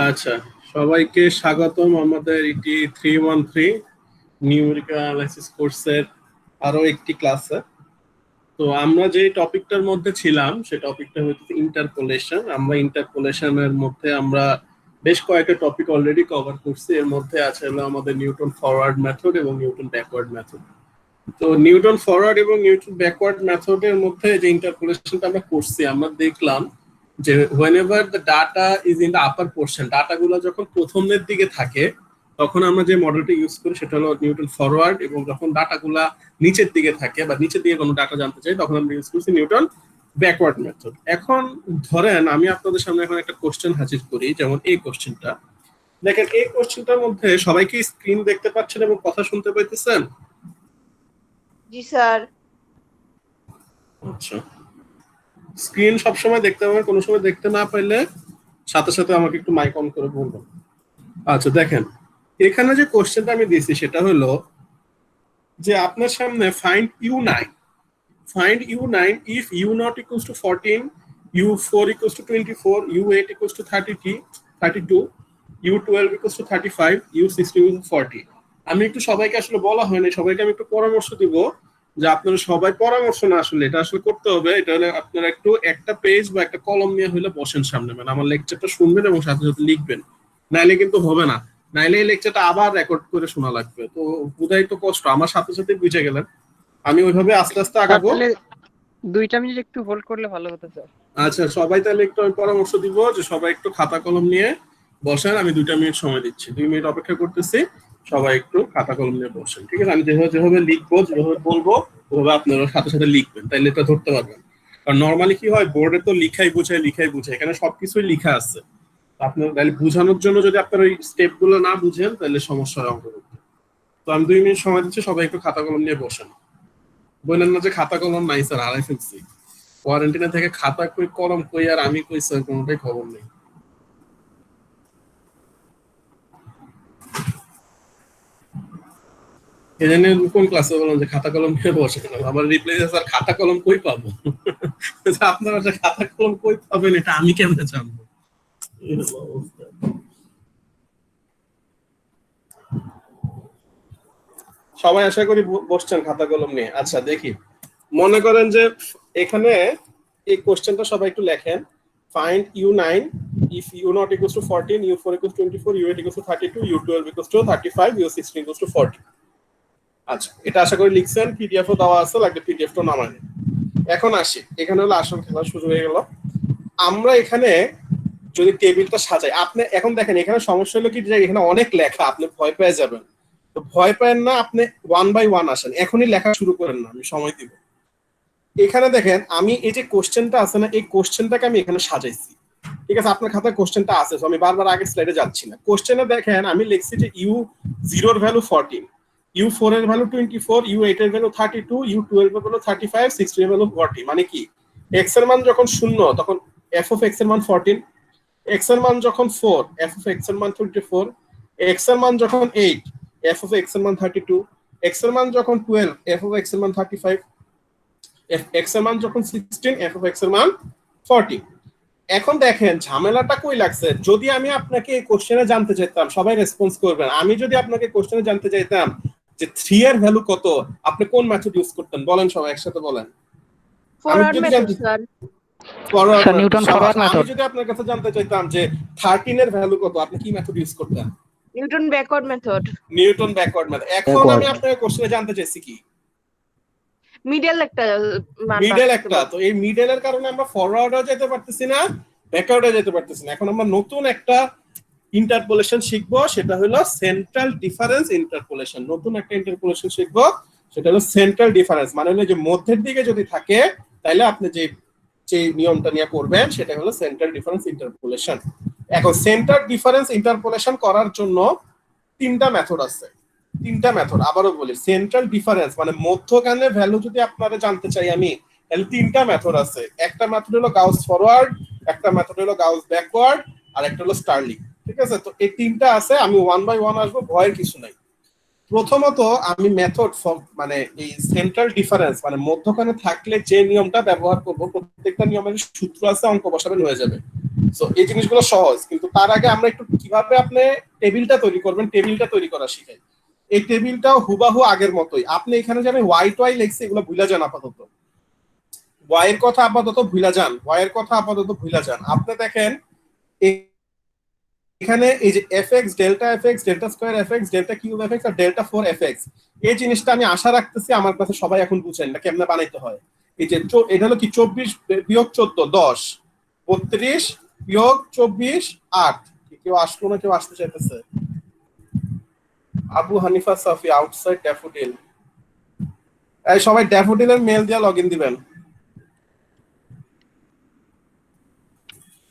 আচ্ছা, সবাইকে স্বাগতম আমাদের এটি 313 নিউমেরিক্যাল অ্যানালাইসিস কোর্সের আরো একটি ক্লাসে। তো আমরা যে টপিকটার মধ্যে ছিলাম সে টপিকটা হচ্ছে ইন্টারপোলেশন। আমরা ইন্টারপোলেশনের মধ্যে আমরা বেশ কয়েকটা টপিক অলরেডি কভার করছি। এর মধ্যে আছে হলো আমাদের নিউটন ফরওয়ার্ড মেথড এবং নিউটন ব্যাকওয়ার্ড মেথড। তো নিউটন ফরওয়ার্ড এবং নিউটন ব্যাকওয়ার্ড মেথডের মধ্যে যে ইন্টারপোলেশনটা আমরা করছি, আমরা দেখলাম যে whenever the data is in the upper portion, ডাটাগুলো যখন প্রথমের দিকে থাকে তখন আমরা যে মডেলটা ইউজ করি সেটা হলো নিউটন ফরওয়ার্ড, এবং যখন ডাটাগুলা নিচের দিকে থাকে বা নিচের দিকে কোনো ডাটা জানতে চাই তখন আমরা ইউজ করছি নিউটন ব্যাকওয়ার্ড মেথড। এখন ধরেন আমি আপনাদের সামনে এখন একটা কোশ্চেন হাজির করি, যেমন এই কোশ্চেনটা দেখেন। এই কোশ্চেনটার মধ্যে সবাই কি স্ক্রিন দেখতে পাচ্ছেন এবং কথা শুনতে পাইতেছেন? জি স্যার। আচ্ছা, স্ক্রিন সবসময় দেখতে পাবেন, কোনো সময় দেখতে না পাইলে সাথে সাথে আমাকে একটু মাইক অন করে বলবেন। আচ্ছা দেখেন, এখানে যে কোশ্চেনটা আমি দিয়েছি সেটা হলো যে আপনার সামনে find u9 if u0 equals to 14, u4 equals to 24, u8 equals to 32, u12 equals to 35, u16 equals to 40। আমি একটু সবাইকে আসলে বলা হয়নি, সবাইকে আমি একটু পরামর্শ দিব যে আপনারা সবাই পরামর্শ না, আসলে এটা আসলে করতে হবে। এটা হলে আপনারা একটু একটা পেজ বা একটা কলম নিয়ে হলে বসেন সামনে, মানে আমার লেকচারটা শুনবেন এবং সাথে সাথে লিখবেন, নাইলে কিন্তু হবে না। নাইলে এই লেকচারটা আবার রেকর্ড করে শোনা লাগবে, তো বুঝাই তো কষ্ট। আমার সাথে সাথে বুঝে গেলেন, আমি ওইভাবে আস্তে আস্তে আগাবো। 2 মিনিট একটু হোল্ড করলে ভালো হতো স্যার। আচ্ছা, সবাই তাহলে একটু আমি পরামর্শ দিব যে সবাই একটু খাতা কলম নিয়ে বসেন। আমি 2 মিনিট সময় দিচ্ছি, 2 মিনিট অপেক্ষা করতেছি। সবাই একটু খাতা কলম নিয়ে বসেন, ঠিক আছে? আমি যেভাবে যেভাবে লিখবো, যেভাবে বলবো ওভাবে আপনারা সাথে সাথে লিখবেন, তাইলে এটা ধরতে পারবেন। কারণ নর্মালি কি হয়, বোর্ডে তো লিখাই বুঝায়, এখানে সবকিছুই লিখা আছে। আপনার তাহলে বোঝানোর জন্য যদি আপনার ওই স্টেপ গুলো না বুঝেন তাহলে সমস্যা হয় অঙ্ক করতে। তো আমি 2 মিনিট সময় দিচ্ছি, সবাই একটু খাতা কলম নিয়ে বসেন। বললেন না যে খাতা কলম নাই স্যার, হারাই ফেলছি। কোয়ারেন্টাইনে থেকে খাতা কই কলম কই আর আমি কই স্যার, কোনোটাই খবর নেই। এজন্য কোন ক্লাসে বললাম যে খাতা কলম নিয়ে বসে, আমার রিপ্লাই স্যার খাতা কলম কই পাবো? আপনারা যে খাতা কলম কই পাবেন এটা আমি কেমনে জানবো? সবাই আশা করি বসছেন খাতা কলম নিয়ে। আচ্ছা দেখি, মনে করেন যে এখানে এই কোশ্চেনটা সবাই একটু লেখেন। find u9 if u0 equals to 14, u4 equals to 24, u8 equals to 32, u12 equals to 35, u16 equals to 40। আচ্ছা, এটা আশা করি লিখছেন, পিডিএফ ও দেওয়া আছে, লাগবে পিডিএফ টা নামানো। এখন আসি, এখানে হলো আসল খেলা শুরু হয়ে গেল। আমরা এখানে যদি টেবিলটা সাজাই, আপনি এখন দেখেন এখানে সমস্যা হলো কি যে এখানে অনেক লেখা, আপনি ভয় পেয়ে যাবেন। তো ভয় পায়েন না, আপনি 1 বাই 1 আসেন, এখনই লেখা শুরু করেন না, আমি সময় দিব। এখানে দেখেন আমি এই যে কোশ্চেনটা আছে না, এই কোশ্চেনটাকে আমি এখানে সাজাইছি, ঠিক আছে? আপনার খাতায় কোশ্চেনটা আছে, আমি বারবার আগের স্লাইডে যাচ্ছি না। কোশ্চেনে দেখেন আমি লিখছি যে u0 এর ভ্যালু 14, u4 এর ভ্যালু 24, u8 এর ভ্যালু 32, u12 এর ভ্যালু 35, 16 এর ভ্যালু 40। মানে কি, x এর মান যখন 0 তখন f of x এর মান 14, x এর মান যখন 4 f of x এর মান 24, x এর মান যখন 8 f of x এর মান 32, x এর মান যখন 12 f of x এর মান 35, x এর মান যখন 16 f of x এর মান 40। এখন দেখেন ঝামেলাটা কই লাগছে। যদি আমি আপনাকে এই কোশ্চেনে জানতে চাইতাম, সবাই রেসপন্স করবেন, আমি যদি আপনাকে কোশ্চেনে জানতে চাইতাম যে 3 এর ভ্যালু কত, আপনি কোন মেথড ইউজ করতেন? বলেন, সবাই একসাথে বলেন। Forward method sir. Newton forward method. আমি যদি আপনার কাছে জানতে চাইতাম যে 13 এর ভ্যালু কত, আপনি কি মেথড ইউজ করতেন? Newton backward method. Newton backward method. এখন আমি আপনাকে কোশ্চেনে জানতে চাইছি কি মিডল একটা তো এই মিডলের কারণে আমরা ফরওয়ার্ডও যেতে পারতেছি না, ব্যাকওয়ার্ডও যেতে পারতেছি না। এখন আমরা নতুন একটা ইন্টারপোলেশন শিখবো, সেটা হলো সেন্ট্রাল ডিফারেন্স ইন্টারপোলেশন। নতুন একটা ইন্টারপোলেশন শিখবো, সেটা হলো সেন্ট্রাল ডিফারেন্স। মানে হলো যে মধ্যের দিকে যদি থাকে তাহলে আপনি যে যে নিয়মটা নিয়ে করবেন সেটা হলো সেন্ট্রাল ডিফারেন্স ইন্টারপোলেশন। এখন সেন্ট্রাল ডিফারেন্স ইন্টারপোলেশন করার জন্য 3টা মেথড আছে। 3টা মেথড, আবারও বলি, সেন্ট্রাল ডিফারেন্স মানে মধ্যখানে ভ্যালু যদি আপনারা জানতে চাই আমি, তাহলে 3টা মেথড আছে। একটা মেথড হলো গাউস ফরওয়ার্ড, একটা মেথড হলো গাউস ব্যাকওয়ার্ড, আর একটা হলো স্টার্লিং, ঠিক আছে? তো এই 3টা আছে, আমি 1 বাই 1 আসবো, ভয়ের কিছু নাই। প্রথমত আমি মেথড মানে এই সেন্ট্রাল ডিফারেন্স মানে মধ্যখানে থাকলে যে নিয়মটা ব্যবহার করব, প্রত্যেকটা নিয়মের সূত্র আছে, অঙ্ক বসাবেন হয়ে যাবে। সো এই জিনিসগুলো সহজ, কিন্তু তার আগে আমরা একটু কিভাবে আপনি টেবিলটা তৈরি করবেন, টেবিলটা তৈরি করা শিখাই। এই টেবিলটাও হুবাহু আগের মতোই। আপনি এখানে যে আমি ওয়াই টোয়াই লিখছি এগুলো ভুলে যান আপাতত, ওয়াই এর কথা আপাতত ভুলে যান, ওয়াই এর কথা আপাতত ভুলে যান। আপনি দেখেন এখানে এই যে FX, delta FX, delta square FX, delta cube FX আর ডেল্টা 4 এফএক্স, এই জিনিসটা আমি আশা রাখতেছি আমার কাছে সবাই এখন বুঝেন না কেমনে বানাইতে হয়। এই যে এটা হলো কি 24 বিয়োগ 14 10, 32 বিয়োগ 24 8। কেউ আসলো না, কেউ আসতে চাইতেছে? আবু হানিফা সাফি আউটসাইড ড্যাফোডিল। এই সবাই ড্যাফোডিলের মেল দিয়ে লগইন দিবেন।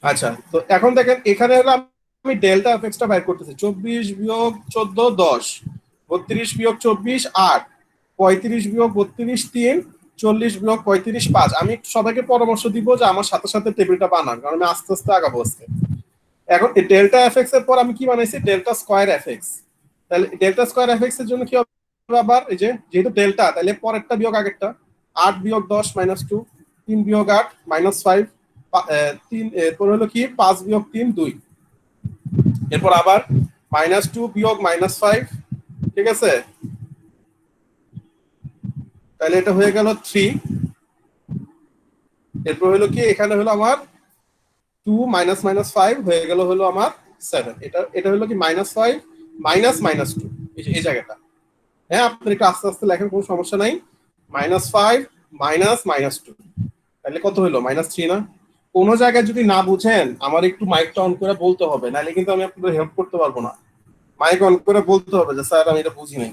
আচ্ছা, তো এখন দেখেন এখানে হলো আমি ডেল্টা এফএক্সটা বাইর করতেছি। 24 বিয়োগ 14 10, 32 বিয়োগ 24 8, 35 বিয়োগ 32 3, 40 বিয়োগ 35 5। আমি সবাইকে পরামর্শ দিব যে আমার সাথে সাথে টেবিলটা বানান, কারণ আমি আস্তে আস্তে আগাবো আজকে। এখন এই ডেল্টা এফএক্স এর পর আমি কি বানাইছি? Delta square FX. তাহলে ডেল্টা স্কয়ার এফএক্স এর জন্য কি হবে আবার? এই যে যেহেতু ডেল্টা, তাহলে পরেরটা বিয়োগ আগেরটা। 8 বিয়োগ 10 -2, 3 বিয়োগ 8 -5, 3 এরপর হলো কি 5 বিয়োগ 3 2, এরপর আবার -2 বিয়োগ -5, ঠিক আছে? তাহলে এটা হয়ে গেল 3। এরপর হলো কি এখানে হলো আমার 2 -5 হয়ে গেল হলো আমার 7। এটা হলো কি -5 -2, এই জায়গাটা। হ্যাঁ, আপনি একটু আস্তে আস্তে লেখেন, কোনো সমস্যা নাই। -5 -2, তাহলে কত হলো? -3 না? কোন জায়গায় যদি না বুঝেন আমার একটু মাইকটা অন করে বলতে হবে, নাহলে কিন্তু আমি আপনাদের হেল্প করতে পারবো না। মাইক অন করে বলতে হবে যে স্যার আমি এটা বুঝি নাই।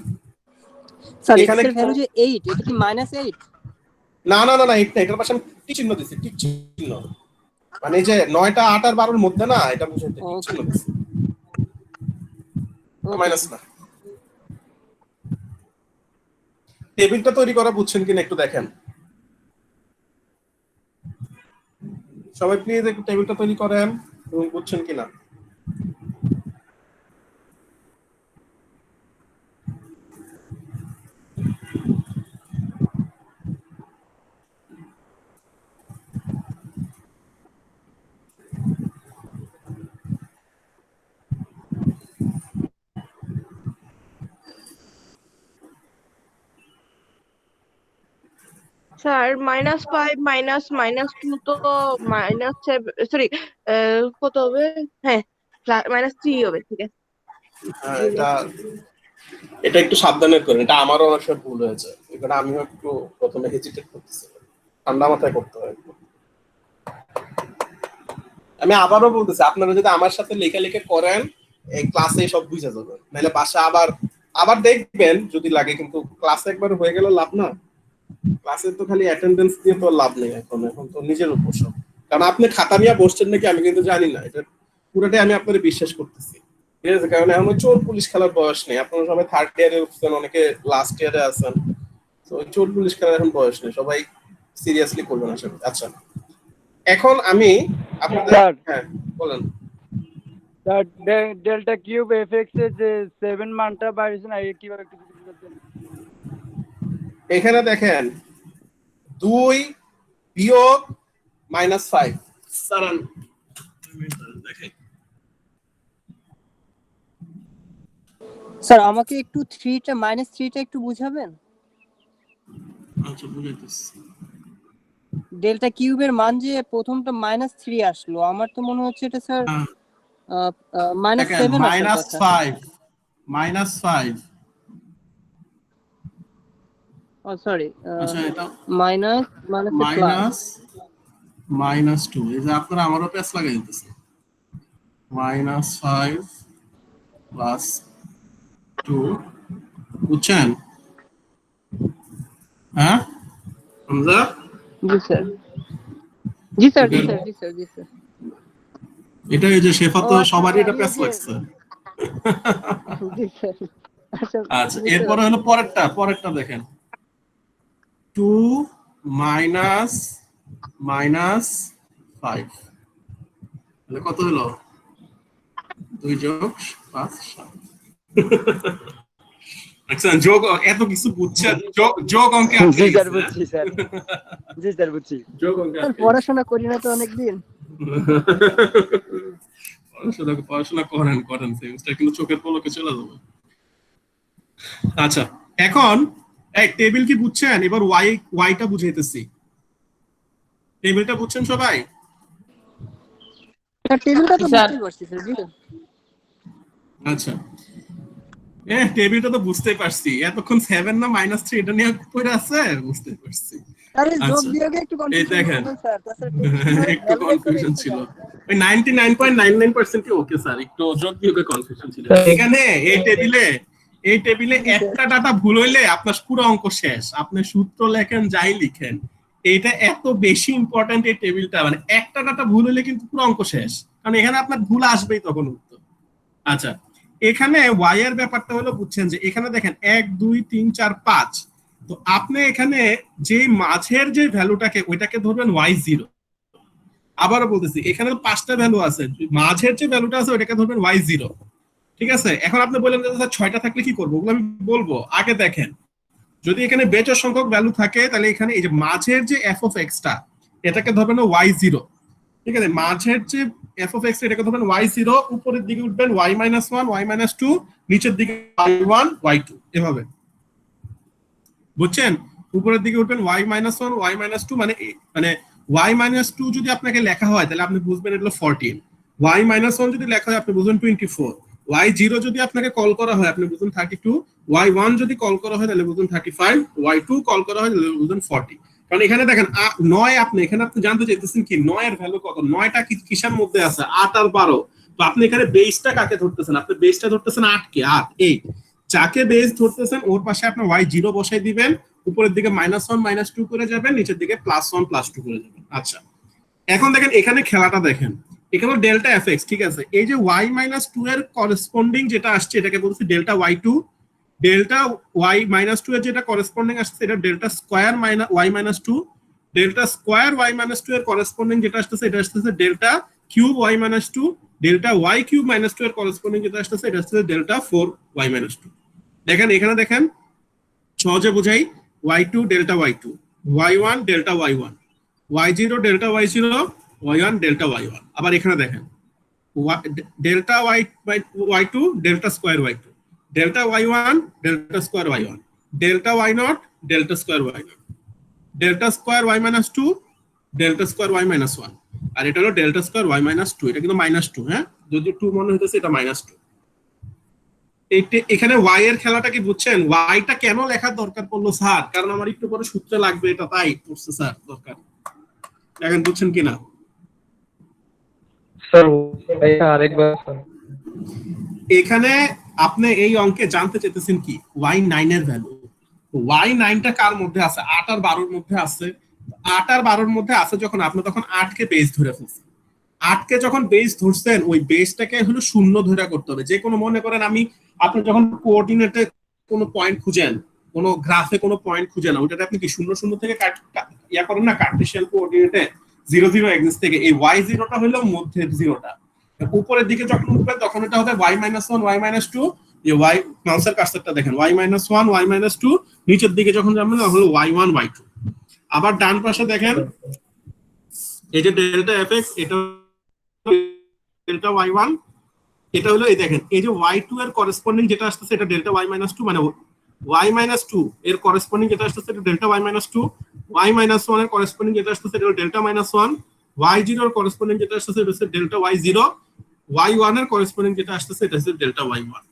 স্যার এখানে এক্স এর ভ্যালু যে 8, এটা কি -8? না না না না, এটা এটার পাশে আমি টিক চিহ্ন দিছি, টিক চিহ্ন। মানে এই যে 9টা 8 আর 12 এর মধ্যে না, এটা বুঝাইতে টিক চিহ্ন দিছি, মাইনাস না। টেবিলটা তৈরি করা বুঝছেন কিনা একটু দেখেন সবাই, প্লিজ একটু টেবিলটা তৈরি করেন এবং বুঝছেন কিনা। স্যার -5 -2 তো -7, সরি কত হবে? হ্যাঁ, -3 হবে, ঠিক আছে। হ্যাঁ, এটা একটু সাবধানে করেন, এটা আমারও অনেক সময় ভুল হয়েছে। এখানে আমিও একটু প্রথমে হেজিটেট করতেছি, ঠান্ডা মাথায় করতে হয়। আমি আবারও বলতেছি, আপনারা যদি আমার সাথে লেখালেখি করেন এই ক্লাসে সব বুঝে যাবেন, নাহলে বাসা আবার দেখবেন যদি লাগে, কিন্তু ক্লাসে একবার হয়ে গেল লাভ না। ক্লাসে তো খালি অ্যাটেন্ডেন্স দিয়ে তো লাভ নেই, এখন তো নিজের উপর সব। কারণ আপনি খাতা নিয়ে বসছেন নাকি আমি কিন্তু জানি না, এটা পুরোটাই আমি আপনাদের বিশ্বাস করতেছি, ঠিক আছে? কারণ এখন চোর পুলিশ খেলার বয়স নেই, আপনারা সবাই 3rd ইয়ারে উঠছেন, অনেকে লাস্ট ইয়ারে আছেন, তো চোর পুলিশ খেলার এখন বয়স নেই, সবাই সিরিয়াসলি করবেন আশা করি। আচ্ছা, এখন আমি আপনাদের, হ্যাঁ বলেন। স্যার ডেল্টা কিউব এফএক্স এর যে 7 মানটা বাইরেছে না, এই কিভাবে একটু বুঝতে? এখানে দেখেন 2 বিয়োগ -5 সারান দেখেন। স্যার আমাকে একটু -3টা একটু বুঝাবেন। আচ্ছা, বুঝাইতেছি। ডেল্টা কিউবের মান যে প্রথমটা -3 আসলো, আমার তো মনে হচ্ছে এটা স্যার -7 -5 ও সরি, আচ্ছা, এটা মাইনাস -2, এই যে আপনারা আমারও প্যাচ লাগাই দিতেছে। -5 + 2, বুঝছেন? হ্যাঁ হামজা? জি স্যার, জি স্যার, জি স্যার, জি স্যার, জি স্যার। এটা এই যে শেফা তো সবারই এটা প্যাচ লাগছে। জি স্যার। আচ্ছা, এরপরে হলো পরেরটা দেখেন। 2 -5, তাহলে কত হলো? 2 + 5 7। আচ্ছা, যোগ এত কিছু বুঝছেন, যোগ অঙ্কে জি স্যার বুঝছি স্যার, জি স্যার বুঝছি। যোগ অঙ্কে স্যার পড়াশোনা করি না তো অনেকদিন। পড়াশোনা করেন সেমিস্টার কিন্তু চোখের পলকে চলে যাবে। আচ্ছা, এখন এই টেবিল কি বুঝছেন? এবার ওয়াইটা বুঝাইতেছি। টেবিলটা বুঝছেন সবাই? টেবিলটা তো স্যার। বুঝতে পারছি স্যার। জি আচ্ছা, টেবিলটা তো বুঝতেই পারছি, এতক্ষণ 7 না -3 এটা নিয়ে পড়ে আছে, বুঝতে পারছি। আরে যোগ আচ্ছা, বিয়োগে একটু এই কনফিউশন দেখেন, ছিল স্যার, তাছাড়া টেবিল একটু কনফিউশন ছিল, ওই 99.99% ওকে স্যার, একটু যোগ বিয়োগে কনফিউশন ছিল। এখানে এই টেবিলে একটা ডাটা ভুল হইলে আপনার পুরো অঙ্ক শেষ। আপনি সূত্র লেখেন যাই লিখেন, এইটা এত বেশি ইম্পর্টেন্ট এই টেবিলটা, মানে একটা ডাটা ভুল হইলে কিন্তু পুরো অঙ্ক শেষ, কারণ এখানে আপনার ভুল আসবেই তখন উত্তর। আচ্ছা, এখানে ওয়াই এর ব্যাপারটা হলো বুঝছেন যে এখানে দেখেন 1 2 3 4 5, তো আপনি এখানে যে মাঝের যে ভ্যালুটাকে ওইটাকে ধরবেন y0। আবারও বলতেছি, এখানে 5টা ভ্যালু আছে, মাঝের যে ভ্যালুটা আছে ওইটাকে ধরবেন y0। ঠিক আছে, এখন আপনি বললেন যে স্যার 6টা থাকলে কি করবো, ওগুলো আমি বলবো। আগে দেখেন, যদি এখানে বেজোড় সংখ্যক ভ্যালু থাকে তাহলে এখানে এই যে মাঝের যে f of x টা এটাকে ধরবেন y0। ঠিক আছে, মাঝের যে f of x এটাকে ধরবেন y0, উপরের দিকে উঠবেন y-1 y-2, নিচের দিকে y1 y2, এভাবে বুঝছেন? উপরের দিকে উঠবেন y-1 y-2, মানে y-2 যদি আপনাকে লেখা হয় তাহলে আপনি বুঝবেন এটা হলো 14, y-1 যদি লেখা হয় আপনি বুঝবেন 24, y0 যদি আপনাকে কল করা হয় আপনি বুঝবেন 32, y1 যদি কল করা হয় তাহলে বুঝবেন 35, y2 কল করা হয় তাহলে বুঝবেন 40। কারণ এখানে দেখেন 9, এখানে আপনি জানতে চাইতেছেন কি 9 এর ভ্যালু কত, 9টা কিসের মধ্যে আছে, 8 আর 12। তো আপনি এখানে বেসটা কাকে ধরতেছেন, আপনি বেসটা ধরতেছেন 8 কে, 8 যাকে বেস ধরতেছেন ওর পাশে আপনি y0 বসাই দিবেন, উপরের দিকে -1 -2 করে যাবেন, নিচের দিকে +1 +2 করে যাবেন। আচ্ছা, এখন দেখেন এখানে খেলাটা দেখেন, এখানে ডেল্টা fx, ঠিক আছে, এই যে y-2 এর করেসপন্ডিং যেটা আসছে এটাকে বলছি ডেল্টা y2, ডেল্টা y-2 এর যেটা করেসপন্ডিং আসছে এটা delta square y-2, delta square y-2 এর করেসপন্ডিং যেটা আসছে এটা আসছে delta cube y-2, delta y cube -2 এর করেসপন্ডিং যেটা আসছে এটা আসছে ডেল্টা 4y-2। দেখেন এখানে দেখেন, সহজে বুঝাই, y2 delta y2, y1 delta y1, y0 delta y0, y1 delta y1। আবার এখানে দেখেন delta y2 delta square y2, delta y1 delta square y1, delta y0 delta square y0, delta square y-2 delta square y-1, আর এটা হলো delta square y-2, এটা কিন্তু -2, হ্যাঁ, যদি 2 মনে হইতেছে এটা -2। এখানে y এর খেলাটা কি বুঝছেন? yটা কেন লেখার দরকার পড়লো স্যার, কারণ আমার একটু পরে সূত্রে লাগবে, এটা তাই পড়ছে স্যার দরকার। এখন বুঝছেন কিনা? স্যার আরেকবার এখানে আপনি এই অঙ্কে জানতে চাইতেছেন কি y9 এর ভ্যালু। y9টা কার মধ্যে আছে? 8 আর 12 এর মধ্যে আছে। 8 আর 12 এর মধ্যে আছে যখন আপনি তখন 8 কে বেস ধরে ফেলছেন। 8 কে যখন বেস ধরছেন ওই বেসটাকে হলো শূন্য ধরে করতে হবে। যে কোনো মনে করেন আপনি যখন কোঅর্ডিনেটে কোনো পয়েন্ট খুঁজেন, কোনো গ্রাফে কোনো পয়েন্ট খুঁজেন, ওইটাতে আপনি কি 0 0 থেকে ইয়া করেন না, কার্টেসিয়ান কোঅর্ডিনেটে 0 0 এক্সিস থেকে, এই y0টা হলো মধ্যের জিরোটা। উপরের দিকে যখন উঠবে তখন এটা হবে y-1 y-2, যে y মাউসের কার্সারটা দেখেন y-1 y-2, নিচের দিকে যখন যাবেন হলো y1 y2। আবার ডান পাশে দেখেন এই যে ডেল্টা fx, এটা ডেল্টা y1, এটা হলো এই দেখেন এই যে y2 এর করেসপন্ডিং যেটা আসছে এটা ডেল্টা y-2, মানে y-2 এর করেসপন্ডিং যেটা আসছে এটা ডেল্টা y-2, y-1 এর করেসপন্ডিং যেটা আসছে এটা ডেল্টা -1, y0 এর করেসপন্ডিং যেটা আসছে এটা হচ্ছে ডেল্টা y0, y1 এর করেসপন্ডিং যেটা আসছে এটা হচ্ছে ডেল্টা y1।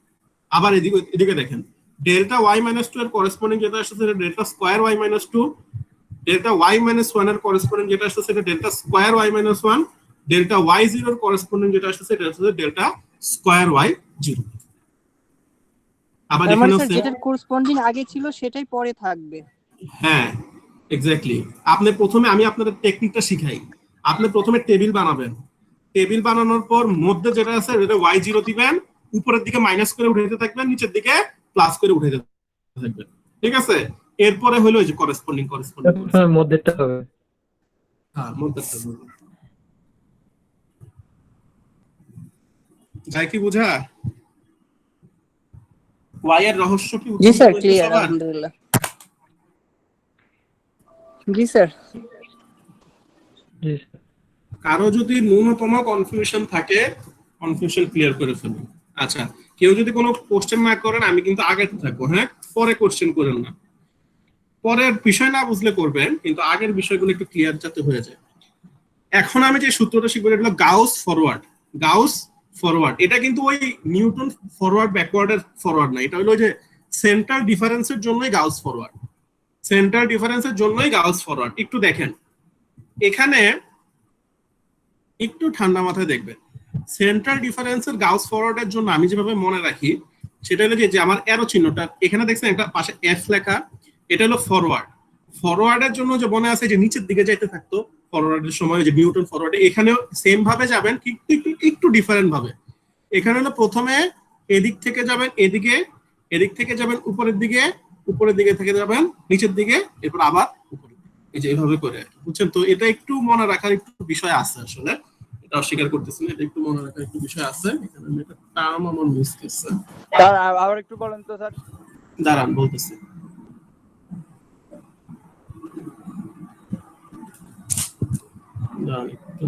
আবার এদিকে দেখেন ডেল্টা y-2 এর করেসপন্ডিং যেটা আসছে এটা delta square y-2, delta y-1 এর করেসপন্ডিং যেটা আসছে এটা delta square y-1, delta y0 এর করেসপন্ডিং যেটা আসছে এটা হচ্ছে ডেল্টা স্কয়ার y0। আবার এখানে হচ্ছে যেটার করেসপন্ডিং আগে ছিল সেটাই পরে থাকবে। হ্যাঁ, এক্স্যাক্টলি। আমি আপনাদের টেকনিকটা শিখাই। আপনি প্রথমে টেবিল বানাবেন, টেবিল বানানোর পর মধ্যে যেটা আছে এটা y0 দিবেন, উপরের দিকে মাইনাস করে উঠাইতে থাকবেন, নিচের দিকে প্লাস করে উঠাইতে থাকবেন, ঠিক আছে? এরপরে হলো এই যে করেসপন্ডিং মধ্যেরটা হবে। হ্যাঁ, মধ্যেরটা হবে। যাই কি বুঝা? y এর রহস্য কি? জি স্যার, ক্লিয়ার, আলহামদুলিল্লাহ। জি স্যার। জি স্যার। কারো যদি ন্যূনতম কনফিউশন থাকে কনফিউশন ক্লিয়ার করে ফেলুন। আচ্ছা, কেউ যদি কোনো কোশ্চেন না করেন আমি কিন্তু আগাতে থাকবো, হ্যাঁ, পরে কোশ্চেন করেন না, পরের বিষয় না বুঝলে করবেন, কিন্তু আগের বিষয়গুলো একটু ক্লিয়ার যাতে হয়ে যায়। এখন আমি যে সূত্রটা শিখবো এটা হলো গাউস ফরওয়ার্ড। গাউস ফরওয়ার্ড এটা কিন্তু ওই নিউটন ফরওয়ার্ড ব্যাকওয়ার্ডের ফরওয়ার্ড না, এটা হলো যে সেন্ট্রাল ডিফারেন্সের জন্যই গাউস ফরওয়ার্ড। সেন্ট্রাল ডিফারেন্সের জন্যই গাউস ফরওয়ার্ড। একটু দেখেন এখানে, একটু ঠান্ডা মাথায় দেখবেন, সেন্ট্রাল ডিফারেন্সের গাউস ফরওয়ার্ডের জন্য আমি যেভাবে মনে রাখি সেটা হলো যে আমার অ্যারো চিহ্নটা এখানে দেখছেন একটা পাশে এফ লেখা, এটা হলো ফরওয়ার্ড। ফরওয়ার্ডের জন্য যে মনে আছে যে নিচের দিকে যাইতে থাকতো ফরওয়ার্ডের সময়, যে নিউটন ফরওয়ার্ডে এখানেও সেম ভাবে যাবেন, একটু ডিফারেন্ট ভাবে। এখানে হলো প্রথমে এদিক থেকে যাবেন এদিকে, এদিক থেকে যাবেন উপরের দিকে, উপরের দিকে থেকে যাবেন নিচের দিকে, এরপর আবার উপরে, এই যে এইভাবে করে, বুঝছেন তো? এটা একটু মনে রাখার একটু বিষয় আছে, আসলে এটা অস্বীকার করতেছি না, এটা একটু মনে রাখার একটু বিষয় আছে। এখানে আমি একটা টার্ম আমার মিস করছে, স্যার আবার একটু বলেন তো স্যার। দাঁড়ান বলতেছি।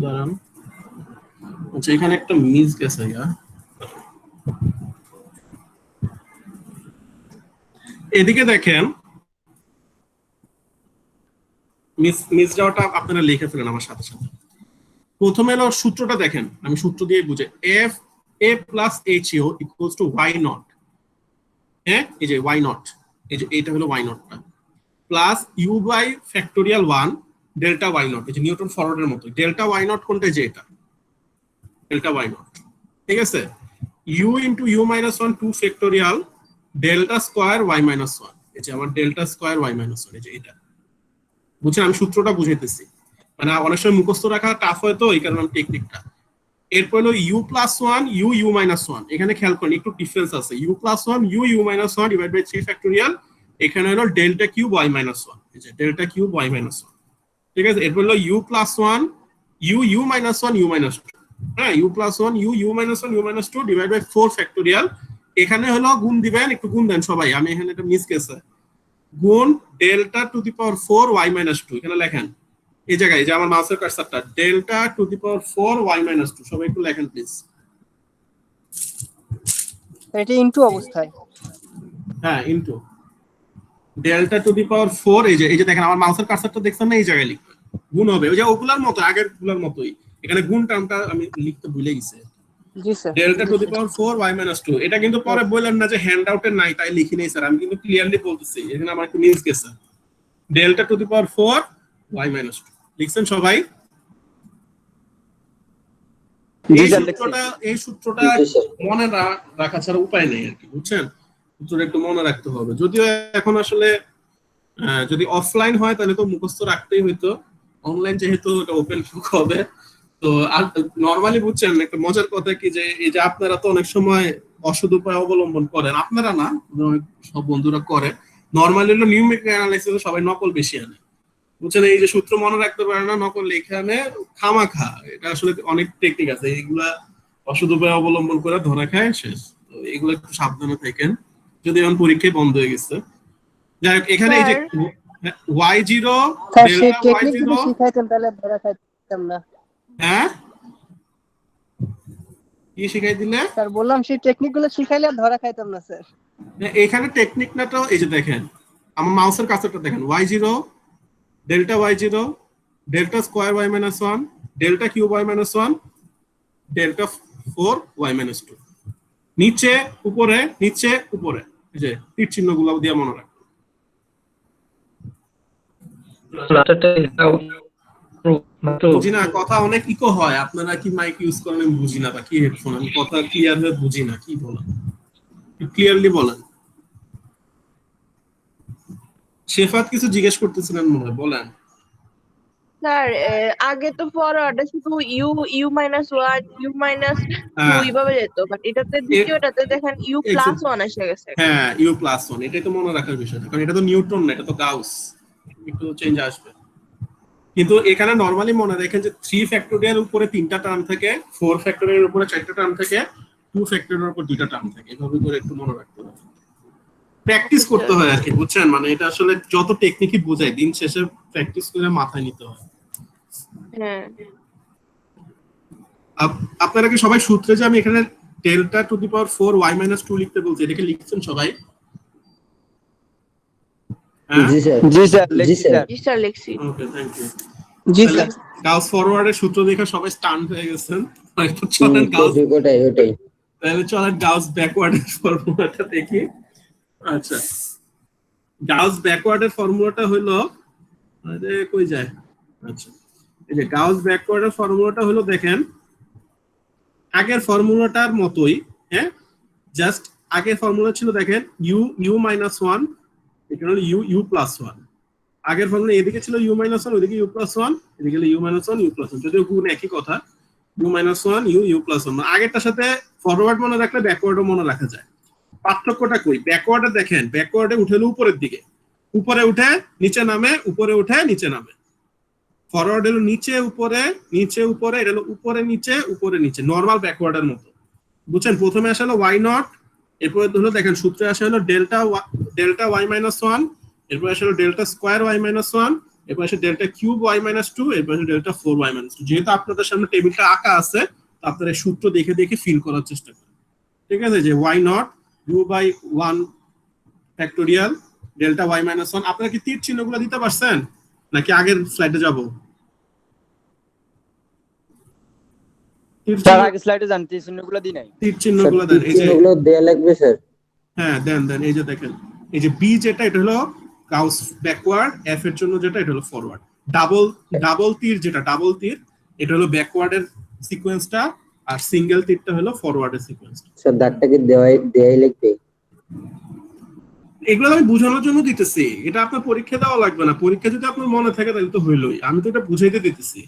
দাঁড়ান, আচ্ছা এখানে একটা মিস গেছে, এদিকে দেখেন, মিস যাওয়াটা আপনারা লিখে ফেলেন আমার সাথে সাথে। প্রথমে হলো সূত্রটা দেখেন, আমি সূত্র দিয়ে বুঝে, f a plus h u equals to y nought, হ্যাঁ, এই যে ওয়াই নট, এই যে এইটা হলো ওয়াই নটটা, plus u by factorial 1 delta y nought, এই যে নিউটন ফরওয়ার্ডের মতো। ডেল্টা ওয়াই নট কোনটা? যে এটা ডেল্টা ওয়াই নট, ঠিক আছে। U into u minus 1 2 factorial delta square y minus 1, এই যে আমার ডেল্টা স্কোয়ার ওয়াই মাইনাস 1, এই যে এটা, বুঝছেন? আমি সূত্রটা বুঝাইতেছি, মানে অনেক সময় মুখস্থ রাখা টাফ হয় তো এই কারণে আমি টেকনিকটা। এরপর হলো u plus 1 u u minus 1, এখানে খেয়াল করেন একটু ডিফারেন্স আছে, u plus 1 u u minus 1 divide by 3 factorial, এখানে হলো ডেল্টা কিউব ওয়াই মাইনাস 1, এই যে ডেল্টা কিউব ওয়াই মাইনাস 1, ঠিক আছে। এরপর হলো u plus 1 u u minus 1 u minus 2, হ্যাঁ, u plus 1 u u minus 1 u minus 2 divide by 4 factorial, এখানে হলো গুণ দিবেন, একটু গুণ দেন সবাই, আমি এখানে একটা মিস গেছে, গুণ delta to the power 4 Y minus 2, এখানে লেখেন এই জায়গায়, যে আমার মাউসের কার্সারটা, delta to the power 4 Y minus 2, সবাই একটু লেখেন প্লিজ। এটা ইনটু অবস্থায়, হ্যাঁ, into delta to the power 4, এই যে দেখেন আমার মাউসের কার্সারটা দেখছেন না, এই জায়গায় লিখবেন, গুণ হবে ওই যে ওগুলার মতো, আগের গুলার মতোই, এখানে গুণ টার্মটা আমি লিখতে ভুলে গেছি। জি sir. Delta to the power 4 Y minus 2, এটা কিন্তু পরে বললেন না যে হ্যান্ড আউটে নাই তাই লিখি নেই স্যার, আমি কিন্তু ক্লিয়ারলি বলতেছি, এখানে আমার একটু মিস গেছে, delta to the power 4 Y minus 2 লিখছেন সবাই? এই সূত্রটা মনে রাখা ছাড়া উপায় নেই আর কি, বুঝছেন? সূত্রটা একটু মনে রাখতে হবে, যদিও এখন আসলে যদি অফলাইন হয় তাহলে তো মুখস্থ রাখতেই হইতো, অনলাইন যেহেতু এটা ওপেন বুক হবে তো। আর নরমালি বুঝছেন একটা মজার কথা কি, যে এই যে আপনারা তো অনেক সময় অসৎ উপায় অবলম্বন করেন, আপনারা না, সব বন্ধুরা করে, নরমালি হলো নিউমেরিক্যাল অ্যানালাইসিসে সবাই নকল বেশি আনে, বুঝছেন? এই যে সূত্র মনে রাখতে পারে না, নকল লেখা আনে খামাখা, এটা আসলে অনেক টেকনিক আছে, এইগুলা অসৎ উপায় অবলম্বন করে ধরা খায় শেষ। তো এগুলো একটু সাবধানে থাকেন, যদি এখন পরীক্ষায় বন্ধ হয়ে গেছে। যাই হোক, এখানে এই যে y0 স্যার সেই ডেল্টা টেকনিকগুলো y0, শিখাইতেন তাহলে ধরা খাইতাম না। হ্যাঁ কি শিখাই দিলে? স্যার বললাম সেই টেকনিকগুলো শিখাইলে আর ধরা খাইতাম না স্যার। এখানে টেকনিকটা এই যে দেখেন আমার মাউসের কাছেটা দেখেন, y0 delta y0 delta square y minus 1 delta cube y minus 1 delta 4 y minus 2, নিচে উপরে নিচে উপরে, এই যে তীর চিহ্নগুলো দিয়ে মনে রাখবেন। বুঝি না, কথা অনেক ইকো হয়, আপনারা কি মাইক ইউজ করেন আমি বুঝি না, বা কি হেডফোন, আমি কথা ক্লিয়ার হয়ে বুঝি না, কি বলেন ক্লিয়ারলি বলেন। শেফাত কিছু জিজ্ঞেস করতেছিলেন মনে হয়, বলেন। স্যার আগে তো ফরওয়ার্ডে শুধু u u minus 1 u minus 2 এইভাবে যেত, বাট এটাতে দ্বিতীয়টাতে দেখেন ইউ প্লাস 1 এসে গেছে। হ্যাঁ, ইউ প্লাস 1, এটাই তো মনে রাখার বিষয়, কারণ এটা তো নিউটন না, এটা তো গাউস, একটু চেঞ্জ আসবে। কিন্তু এখানে নরমালি মনে রাখেন যে 3 ফ্যাক্টোরিয়াল উপরে 3টা টার্ম থাকে, 4 ফ্যাক্টোরিয়াল উপরে 4টা টার্ম থাকে, 2 ফ্যাক্টোরিয়াল উপর 2টা টার্ম থাকে, এভাবে করে একটু মনে রাখতে হবে, প্র্যাকটিস করতে হয় আর কি, বুঝছেন? মানে এটা আসলে যত টেকনিকই বোঝায় দিন শেষে প্র্যাকটিস করে মাথায় নিতে হয়। হ্যাঁ আপনারা কি সবাই সূত্রে যে আমি এখানে delta to the power 4 y minus 2 লিখতে বলছি, এটাকে লিখছেন সবাই? হ্যাঁ, জি স্যার। জি স্যার জি লিখছি স্যার। স্যার। জি স্যার লিখছি। Okay, thank you. জি স্যার। গাউস ফরওয়ার্ডের সূত্র দেখে সবাই স্টান্ট হয়ে গেছেন। হয়তো চলেন গাউস, ওটাই। তাহলে চলেন গাউস ব্যাকওয়ার্ডের ফর্মুলাটা দেখি। আচ্ছা, গাউস ব্যাকওয়ার্ডের ফর্মুলাটা হলো, আরে কই যায়, আচ্ছা এই যে গাউস ব্যাকওয়ার্ডের ফর্মুলাটা হলো, দেখেন আগের ফর্মুলাটার মতোই, হ্যাঁ, জাস্ট আগের ফর্মুলা ছিল দেখেন ইউ মাইনাস 1, এখানে হলো ইউ প্লাস 1। আগের ফর্মুলা এদিকে ছিল ইউ মাইনাস 1, ওইদিকে ইউ প্লাস 1, এদিকে হলো ইউ মাইনাস 1 ইউ প্লাস 1, যদিও গুণ একই কথা, ইউ মাইনাস 1 ইউ প্লাস 1। আগেরটার সাথে ফরওয়ার্ড মনে রাখলে ব্যাকওয়ার্ডও মনে রাখা যায়। পার্থক্যটা কই? ব্যাকওয়ার্ডে দেখেন, ব্যাকওয়ার্ডে উঠে হলো উপরের দিকে, উপরে উঠে নিচে নামে, উপরে উঠে নিচে নামে। ফরওয়ার্ড হলো নিচে উপরে নিচে উপরে, এটা হলো উপরে নিচে উপরে নিচে, নরমাল ব্যাকওয়ার্ডের মতো, বুঝছেন? প্রথমে আসে হলো ওয়াই নট, এরপরে হলো দেখেন সূত্রে আসে হলো ডেল্টা ওয়াই মাইনাস 1, এরপর আসে হলো ডেল্টা স্কোয়ার ওয়াই মাইনাস 1, এরপর আসে ডেল্টা কিউব ওয়াই মাইনাস 2, এরপর আসে ডেল্টা 4 ওয়াই মাইনাস 2। যেহেতু আপনাদের সামনে টেবিলটা আঁকা আছে, তো আপনারা এই সূত্র দেখে দেখে ফিল করার চেষ্টা করেন, ঠিক আছে? যে y nought u by 1 factorial delta y minus 1। আপনারা কি তীর চিহ্নগুলো দিতে পারছেন নাকি আগের স্লাইডে যাব? স্যার আগে স্লাইডে জানতে চিহ্নগুলো দিই নাই। তীর চিহ্নগুলো দেন, এই যে চিহ্নগুলো দেয়া লাগবে স্যার। হ্যাঁ দেন, এই যে দেখেন, এই যে বি যেটা, এটা হলো গাউস ব্যাকওয়ার্ড, এফ এর জন্য যেটা, এটা হলো ফরওয়ার্ড। ডাবল তীর যেটা, ডাবল তীর, এটা হলো ব্যাকওয়ার্ডের সিকোয়েন্সটা, আর সিঙ্গেল তীরটা হলো ফরওয়ার্ডের সিকোয়েন্সটা। স্যার দাগটাকে দেয়াই লাগবে। এগুলো আমি বোঝানোর জন্য দিতেছি, এটা আপনার পরীক্ষা দেওয়া লাগবে না। পরীক্ষা যদি আপনার মনে থাকে তাহলে তো হইলোই, আমি তো এটা বুঝাইতে দিতেছি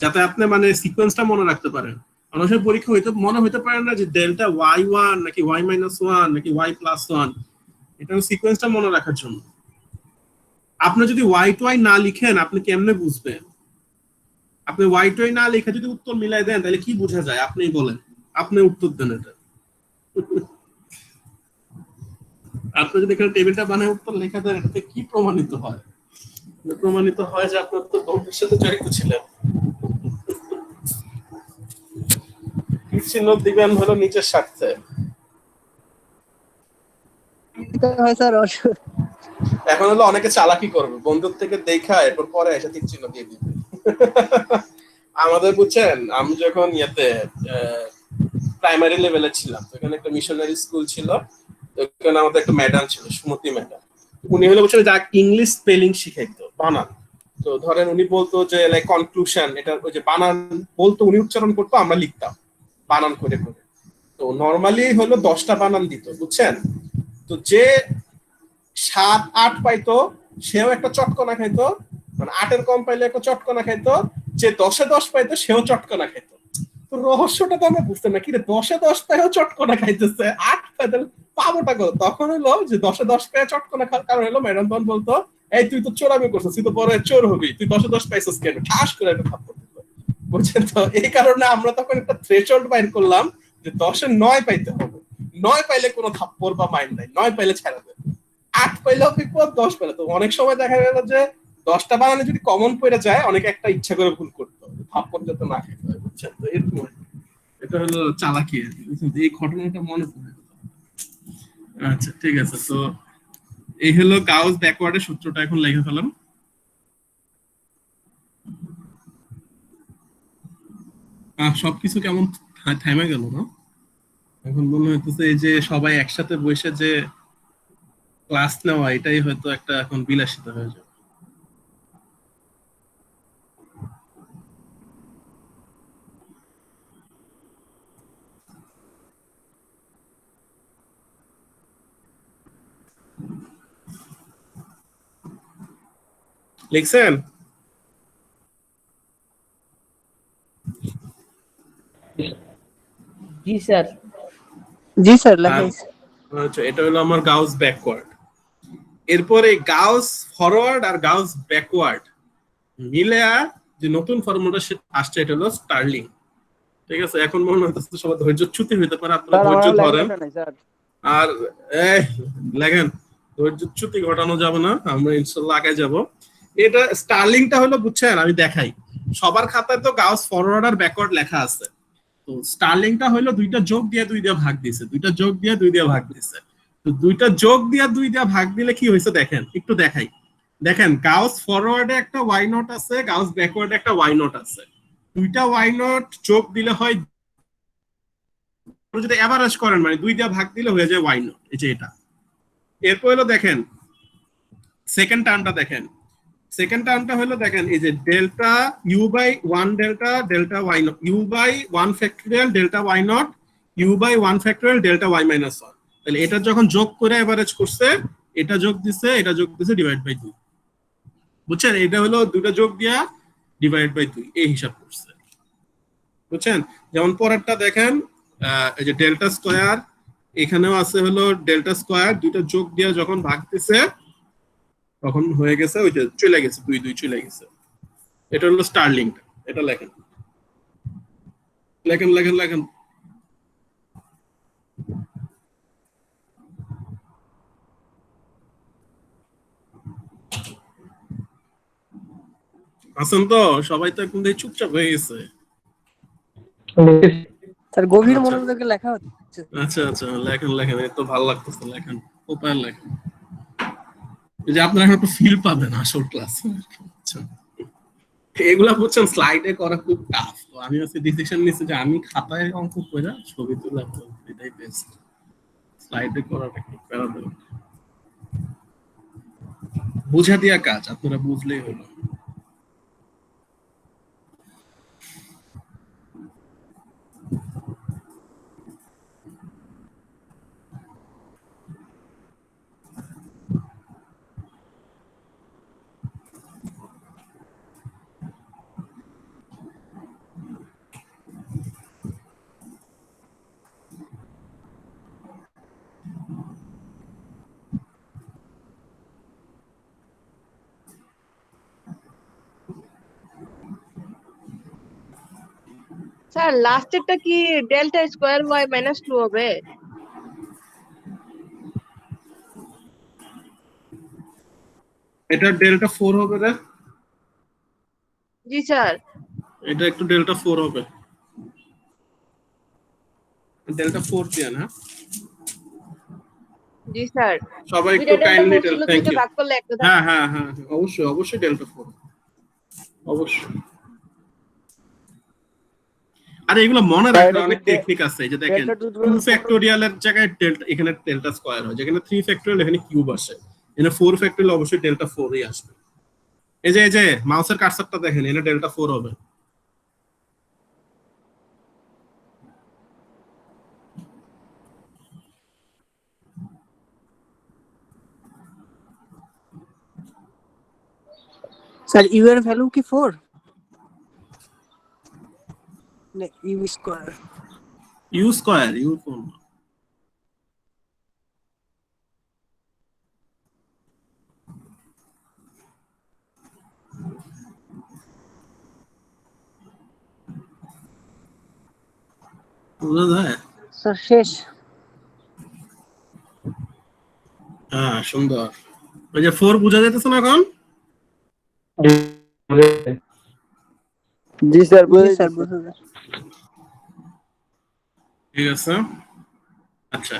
যাতে আপনি মানে সিকোয়েন্সটা মনে রাখতে পারেন। অনেক সময় পরীক্ষা মনে হইতে পারে না যে ডেল্টা ওয়াই 1 নাকি ওয়াই মাইনাস 1 নাকি ওয়াই প্লাস 1, এটা সিকোয়েন্সটা মনে রাখার জন্য। আপনি যদি ওয়াই টু ওয়াই না লিখেন আপনি কেমনে বুঝবেন? আপনি ওয়াই টু ওয়াই না লিখে যদি উত্তর মিলাই দেন তাহলে কি বোঝা যায়? আপনিই বলেন, আপনি উত্তর দেন এটা। আপনি যদি এখানে টেবিলটা বানায় উত্তর লেখা দেন, এটাতে কি প্রমাণিত হয়? প্রমাণিত হয় যে আপনার তো বন্ধুর সাথে জড়িত ছিলেন। চিহ্ন দিবেন হলো নিচের স্বার্থে। হয় স্যার। এখন হলো অনেকে চালাকি করবে, বন্ধুর থেকে দেখা এরপর পরে এসে তীর চিহ্ন দিয়ে দিবে। আমাদের বুঝছেন, আমি যখন ইয়েতে প্রাইমারি লেভেলে ছিলাম, তো এখানে একটা মিশনারি স্কুল ছিল, তো এখানে আমাদের একটা ম্যাডাম ছিল, সুমতি ম্যাডাম। উনি হলো বুঝছেন যা ইংলিশ স্পেলিং শিখাইতো, বানান। তো ধরেন উনি বলতো যে লাইক কনক্লুশন, এটা ওই যে বানান বলতো, উনি উচ্চারণ করতো, আমরা লিখতাম বানান করে করে। তো নরমালি হলো 10টা বানান দিত, বুঝছেন? তো যে 7-8 পাইতো সেও একটা চটকনা খাইতো, মানে 8-এর কম পাইলে একটা চটকনা খাইতো, যে 10-এ 10 পাইতো সেও চটকনা খাইতো। তো রহস্যটা তো আমরা বুঝতাম না, কি রে 10-এ 10 পাইও চটকনা খাইতেছে, 8 পাইতে পাবোটা কত? তখন হলো যে 10-এ 10 পাইও চটকনা খাওয়ার কারণ হলো ম্যাডাম তখন বলতো, এই তুই তো চোরামি করছিস, তুই তো বড় চোর হবি, তুই 10-এ 10 পাইছিস কেন? ঠাস করে একটা থাপ্পড় দিত, বুঝছেন? তো এই কারণে আমরা তখন একটা থ্রেশহোল্ড বাইর করলাম যে 10-এ 9 পাইতে হবে, 9 পাইলে কোনো থাপ্পড় বা মাইন্ড নাই, 9 পাইলে ছেড়ে দেবে। 8 পাইলেও বিপদ, 10 পাইলে তো অনেক সময় দেখা গেল যে 10টা বানানে যদি কমন পড়ে যায়, অনেকে একটা ইচ্ছা করে ভুল করতে হবে, থাপ্পড় যাতে না খেতে হয়, বুঝছেন? তো এরকম এটা হলো চালাকি, এই ঘটনাটা মনে পড়ে। আচ্ছা ঠিক আছে, তো এই হলো গাউস ব্যাকওয়ার্ডের সূত্রটা, এখন লিখে ফেলাম। সবকিছু কেমন থামে গেল না? এখন মনে হইতেছে এই যে সবাই একসাথে বসে যে ক্লাস নেওয়া, এটাই হয়তো একটা এখন বিলাসিতা হয়ে যাবে। লিখছেন? জি স্যার। জি স্যার লেখাইছি। আচ্ছা, এটা হলো আমার গাউস ব্যাকওয়ার্ড। এরপরে গাউস ফরওয়ার্ড আর গাউস ব্যাকওয়ার্ড মিলে যে নতুন ফর্মুলা আসছে, এটা হলো স্টার্লিং। ঠিক আছে, এখন মনে হচ্ছে সবার ধৈর্যচ্যুতি হইতে পারে, আপনারা ধৈর্য ধরেন। আর লেখেন, ধৈর্যচ্যুতি ঘটানো যাবে না, আমরা ইনশাআল্লাহ আগে যাব। এটা স্টার্লিংটা হলো বুঝছেন, আমি দেখাই। সবার খাতায় তো গাউস ফরওয়ার্ড আর ব্যাকওয়ার্ড লেখা আছে, তো স্টার্লিংটা হলো দুইটা যোগ দিয়ে 2 দিয়ে ভাগ দিছে, দুইটা যোগ দিয়ে 2 দিয়ে ভাগ দিছে। তো দুইটা যোগ দিয়ে 2 দিয়ে ভাগ দিলে কি হয়েছে দেখেন, একটু দেখাই। দেখেন গাউস ফরওয়ার্ডে একটা ওয়াই নট আছে, গাউস ব্যাকওয়ার্ডে একটা ওয়াই নট আছে। দুইটা ওয়াই নট যোগ দিলে হয়, যদি এভারেজ করেন মানে 2 দিয়ে ভাগ দিলে হয়ে যায় ওয়াই নট, এই যে এটা। এরপর হলো দেখেন সেকেন্ড টার্মটা দেখেন, সেকেন্ড টার্মটা হলো দেখেন এই যে delta u by 1 delta delta y nought, u by 1 factorial delta y nought, u by 1 factorial delta y minus 1। তাহলে এটা যখন যোগ করে এভারেজ করছে, এটা যোগ দিছে, এটা যোগ দিছে, ডিভাইড বাই 2। বুঝছেন, এটা হলো দুটো যোগ দিয়া ডিভাইড বাই 2 এই হিসাব করছে। বুঝছেন, যেমন পরেরটা দেখেন এই যে ডেল্টা স্কয়ার, এখানেও আছে হলো ডেল্টা স্কয়ার, দুটো যোগ দিয়া যখন ভাগ দিছে তখন হয়ে গেছে ওই যে চলে গেছে 2 2 চলে গেছে। এটা হলো স্টার্লিংটা, এটা লেখেন লেখেন লেখেন লেখেন। আছেন তো সবাই? তো এখন চুপচাপ হয়ে গেছে। স্যার গভীর আচ্ছা। মনোযোগে লেখা হচ্ছে। আচ্ছা আচ্ছা, লেখেন লেখেন, এই তো ভালো লাগতেছে, লেখেন উপায় লেখেন, এই যে আপনারা এখন একটু ফিল পাবেন আসল ক্লাস। এগুলা বুঝছেন স্লাইডে করা খুব টাফ। তো আমি হচ্ছে ডিসিশন নিয়েছি যে আমি খাতায় অঙ্ক করে ছবি তুলে এটাই বেস্ট, স্লাইডে করাটা একটু প্যারাডক্স। বুঝা দিয়া কাজ, আপনারা বুঝলেই হলো। স্যার লাস্টেরটা কি ডেল্টা স্কোয়ার ওয়াই মাইনাস 2 হবে? এটা ডেল্টা 4 হবে রে। জি স্যার। এটা একটু ডেল্টা 4 হবে, ডেল্টা 4 দিয়ে না। জি স্যার। সবাই একটু দুইটা ডেল্টা কাইন্ডলি ফোর ছিল, থ্যাংক দুইটা ইউ। ভাগ করলে একটা থাকে। হ্যাঁ হ্যাঁ হ্যাঁ অবশ্যই অবশ্যই ডেল্টা 4 অবশ্যই। আরে এগুলো মনে রাখতে অনেক টেকনিক আছে, এই যে দেখেন 2 ফ্যাক্টোরিয়াল এর জায়গায় ডেল্টা, এখানে ডেল্টা স্কয়ার হয়, যেখানে 3 ফ্যাক্টোরিয়াল এখানে কিউব আসে, এখানে 4 ফ্যাক্টোরিয়াল অবশ্যই ডেল্টা 4 ই আসবে। এই যে মাউসের কার্সারটা দেখেন, এখানে ডেল্টা 4 হবে। স্যার ইউ এর ভ্যালু কি 4 না u square? U square, u 4 বুঝা যায়। স্যার শেষ। হ্যাঁ সুন্দর। ওই যে 4 বুঝা যাইতেছে না এখন? জি স্যার স্যার বুঝা যায়। ঠিক আছে। আচ্ছা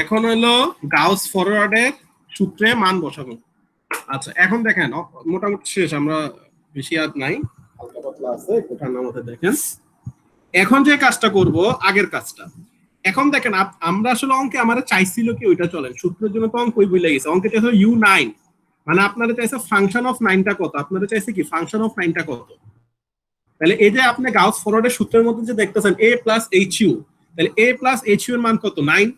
এখন হলো গাউস ফরওয়ার্ডের সূত্রে মান বসাবো। আচ্ছা এখন দেখেন মোটামুটি শেষ, আমরা বেশি আর নাই, হালকা পাতলা আছে, একটু ঠান্ডা মাথায় দেখেন। এখন যে কাজটা করব আগের কাজটা, এখন দেখেন আমরা আসলে অঙ্কে আমাদের চাইছিল কি ওইটা চলেন, সূত্রের জন্য তো অঙ্ক ভুলে গেছে। অঙ্কে চাইছে u9, মানে আপনারা চাইছে ফাংশন অফ 9টা কত, আপনারা চাইছে কি ফাংশন অফ 9টা কত। তাহলে এই যে আপনি গাউস ফরওয়ার্ডের সূত্রের মধ্যে যে দেখতেছেন a প্লাস hu, তাহলে a প্লাস hu এর মান কত? 9।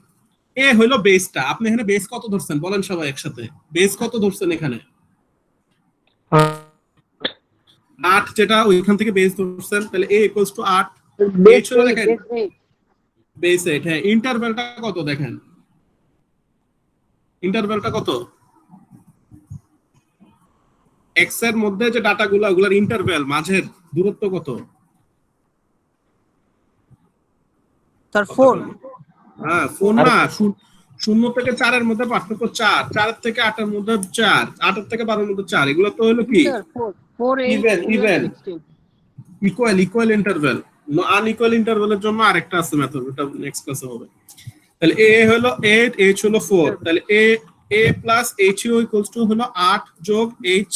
এ হলো বেসটা, আপনি এখানে বেস কত ধরছেন বলেন সবাই একসাথে, বেস কত ধরছেন এখানে? 8, যেটা ওইখান থেকে বেস ধরছেন, তাহলে a ইকুয়ালস টু 8। বেস হলো দেখেন বেস 8। হ্যাঁ ইন্টারভ্যালটা কত দেখেন, ইন্টারভ্যালটা কত? x এর মধ্যে যে ডাটাগুলো ওগুলার ইন্টারভ্যাল মাঝের দূরত্ব কত? স্যার 4। হ্যাঁ 4 না, 0 থেকে 4 এর মধ্যে পার্থক্য 4, 4 থেকে 8 এর মধ্যে 4, 8 এর থেকে 12 এর মধ্যে 4, এগুলো তো হলো কি স্যার 4 4 ইকুয়াল ইন্টারভ্যাল। আনইকুয়াল ইন্টারভ্যালের জন্য আরেকটা আছে মেথড, ওটা নেক্সট ক্লাসে হবে। তাহলে a হলো 8, h হলো 4, তাহলে a plus hu equals to হলো 8 যোগ h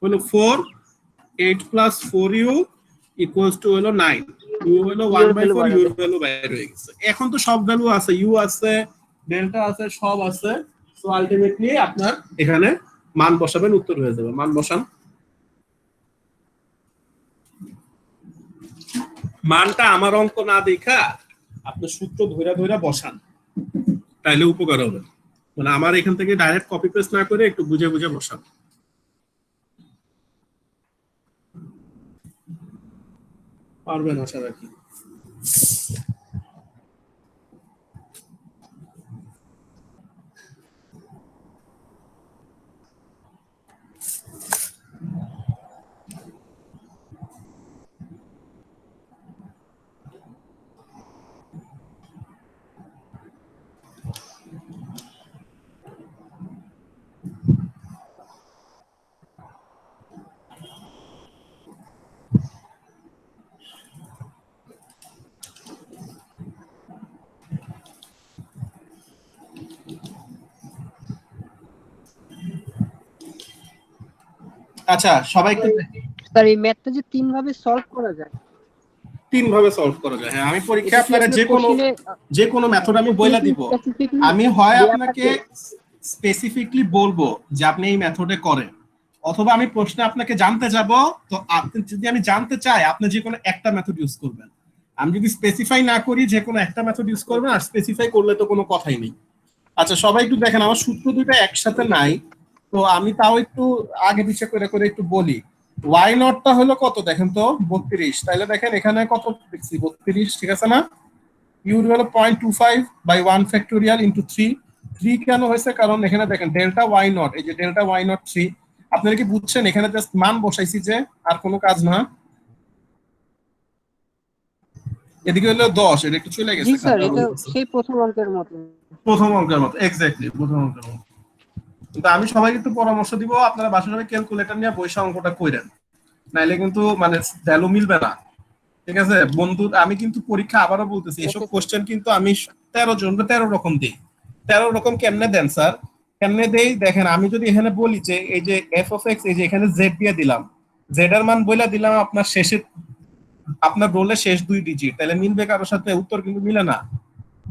হলো 4, 8 প্লাস 4u ইকুয়ালস টু হলো 9, u হলো 1/4, u এর ভ্যালু বাইরে হয়ে গেছে। এখন তো সব ভ্যালু আছে, u আছে, ডেল্টা আছে, সব আছে। সো আলটিমেটলি আপনার এখানে মান বসাবেন, উত্তর হয়ে যাবে। মান বসান, মানটা আমার অঙ্ক না দেখা আপনি সূত্র ধইরা ধইরা বসান, তাইলে উপকার হবে। মানে আমার এখান থেকে ডাইরেক্ট কপি পেস্ট না করে একটু বুঝে বুঝে বসান। পারবেন আশা রাখি। আচ্ছা সবাই একটু স্যার এই ম্যাথটা যে তিন ভাবে সলভ করা যায়, তিন ভাবে সলভ করা যায়। হ্যাঁ, আমি পরীক্ষা আপনারা যে কোনো মেথড আমি বইলা দিব। আমি হয় আপনাকে স্পেসিফিকলি বলবো যে আপনি এই মেথডে করেন, অথবা আমি প্রশ্নে আপনাকে জানতে যাব, তো আপনি যদি আমি জানতে চাই আপনি যে কোনো একটা মেথড ইউজ করবেন। আমি যদি স্পেসিফাই না করি যে কোনো একটা মেথড ইউজ করবেন, আর স্পেসিফাই করলে তো কোনো কথাই নেই। আচ্ছা সবাই একটু দেখেন, আমার সূত্র দুটো একসাথে নাই, তো আমি তাও একটু আগে পিছে করে করে একটু বলি। ওয়াই নটটা হলো কত দেখেন তো, 32। তাহলে দেখেন এখানে কত লিখছি, 32, ঠিক আছে না? ইউ হলো 0.25 বাই 1 ফ্যাক্টোরিয়াল ইনটু 3 কেন হয়েছে, কারণ এখানে দেখেন ডেল্টা ওয়াই নট, এই যে ডেল্টা ওয়াই নট 3, আপনারা কি বুঝছেন? এখানে জাস্ট মান বসাইছি, যে আর কোনো কাজ না। এদিকে হলো 10, এটা একটু চলে জি গেছে, স্যার এটা সেই প্রথম অঙ্কের মতো। প্রথম অঙ্কের মতো, এক্স্যাক্টলি প্রথম অঙ্কের মতো। কিন্তু আমি সবাইকে একটু পরামর্শ দিব, আপনারা বাসায় ক্যালকুলেটর নিয়ে বৈশা অঙ্কটা কইরেন, নাইলে কিন্তু মানে ভ্যালু মিলবে না। ঠিক আছে বন্ধু, আমি কিন্তু পরীক্ষা আবারও বলতেছি, এসব কোশ্চেন কিন্তু আমি 13 রকম দিই। 13 রকম কেমনে দেন স্যার? কেমনে দেই দেখেন, আমি যদি এখানে বলি যে এই যে এফ অফ এক্স, এই যে এখানে জেড দিয়ে দিলাম, জেড এর মান বইলা দিলাম আপনার শেষে, আপনার রোলে শেষ 2 ডিজিট, তাহলে মিলবে কারোর সাথে? উত্তর কিন্তু মিলে না,